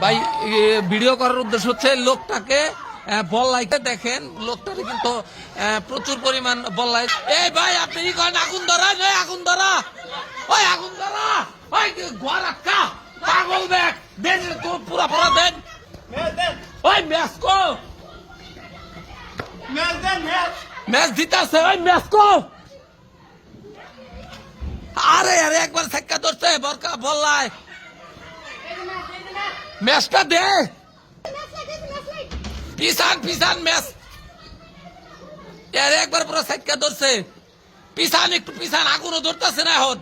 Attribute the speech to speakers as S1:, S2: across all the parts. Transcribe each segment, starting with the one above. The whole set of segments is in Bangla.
S1: ভাই ভিডিও করার উদ্দেশ্য হচ্ছে লোকটাকে বল লাইতে দেখেন, লোকটাকে কিন্তু প্রচুর পরিমাণ বল লাইট। এই ভাই আপনি কি করেন? আগুন ধরা, আগুন ধরা, ওই আগুন ধরা, ওই ঘর আটকা, পাগল দেখ দেন তো পুরা পুরা দেন। ওই ম্যাচ কো ম্যাচ জিতাছে, ওই ম্যাচ কো। আরে আরে একবার ধাক্কা ধরছে বরকা বললাই, ম্যাচটা দে পিছান পিছান ম্যাচ। আরে একবার পুরো ধাক্কা ধরছে, পিছান একটু পিছান, আগুনও ধরতেছে না এখন।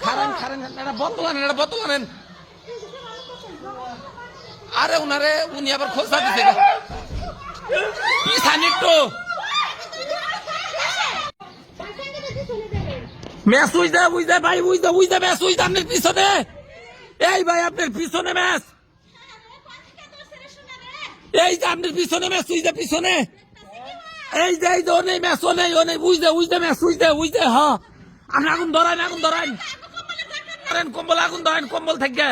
S1: খারেন খারেন, এটা বোতল আনেন, এটা বোতল আনেন। আরে উনারে উনি আবার খোঁজা দিছে, পিছান একটু। ম্যাচ উইজা ভাই, উইজা ম্যাচ উইজা আপনার পিছনে। এই ভাই আপনার পিছনে ম্যাচ, এই যে আপনার পিছনে ম্যাচ উইজা পিছনে। এই যে এই যে অনেক ম্যাচ অনেক উইজা ম্যাচ উইজা। হ্যাঁ আপনি আগুন ধরান, আগুন ধরান, কম্বল আগুন ধরেন, কম্বল থেকে।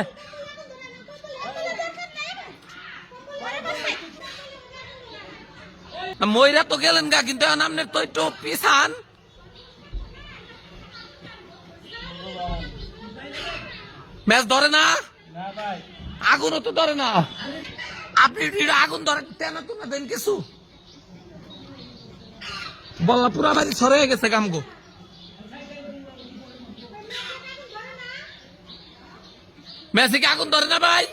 S1: ময়রা তো গেলেন গা, কিন্তু আপনার তো একটু পিছান। ম্যাচ ধরে না, আগুনও তো ধরে না। আপনি আগুন ধরেন, টেনা তো না দেন কিছু। বললা পুরা বাড়ি ছড়ে গেছে গামগো। ম্যাচে কি আগুন ধরে না ভাই?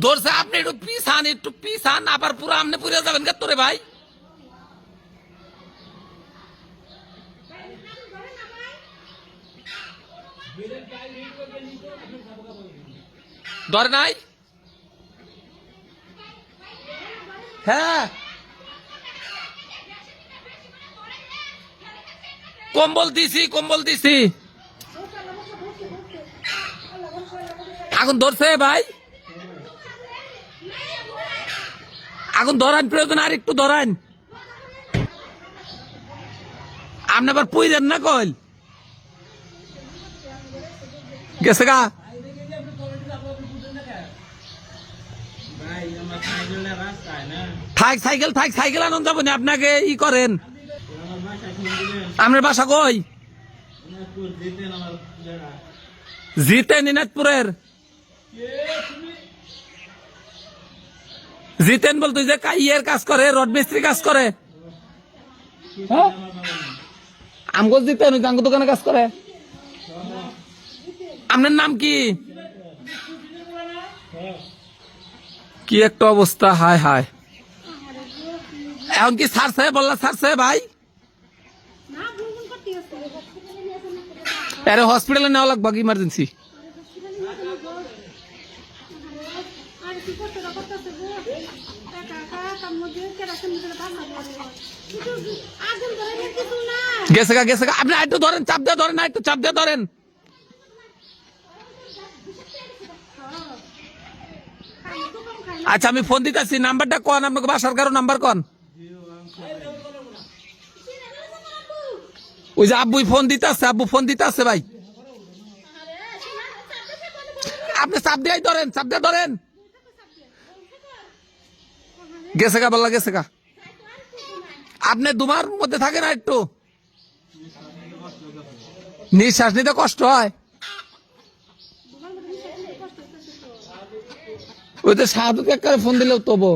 S1: ধরছে, আপনি একটু পিছান, আবার পুরো আপনি পুড়ে যাবেন কে তোরে ভাই। ধরে নাই? হ্যাঁ কম্বল দিছি। আগুন ধরছে ভাই, আগুন ধরান, প্রয়োজন আর একটু ধরান। আপনি আবার পুই দেন না কল গেছে গা। সাইকেল আনন্দ যাবো না, আপনাকে ই করেন। আপনার বাসা কই? জিতেন, দিনাজপুরের জিতেন বলতো যে ইয়ের কাজ করে, রড মিস্ত্রি কাজ করে। আমগো জিতেন ওই গাঙ্গু দোকানে কাজ করে। আপনার নাম কি? কি একটা অবস্থা, হায় হায়। এখন কি ছাড়ছে? বললা ছাড়ছে ভাই? আরে হসপিটালে নেওয়া লাগবে ইমার্জেন্সি। গেছে গা আপনি একটু ধরেন, চাপ দিয়ে ধরেন, একটু চাপ দিয়ে ধরেন। আচ্ছা আমি ফোন দিতেছি, নাম্বারটা কন, আপনাকে বাসার কারো নাম্বার কন। ওই যে আব্বু ফোন দিতে আছে ভাই। আপনি চাপ দিয়ে ধরেন। গেছে গা বললা, গেছে গা। আপনি দুমার মধ্যে থাকেন, একটু নিঃশ্বাস নিতে কষ্ট হয়। ওই তো শাহাদুকে ফোন দিলেও তবু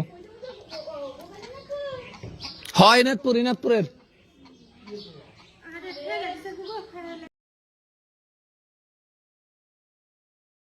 S1: হয়। ইনাদপুরের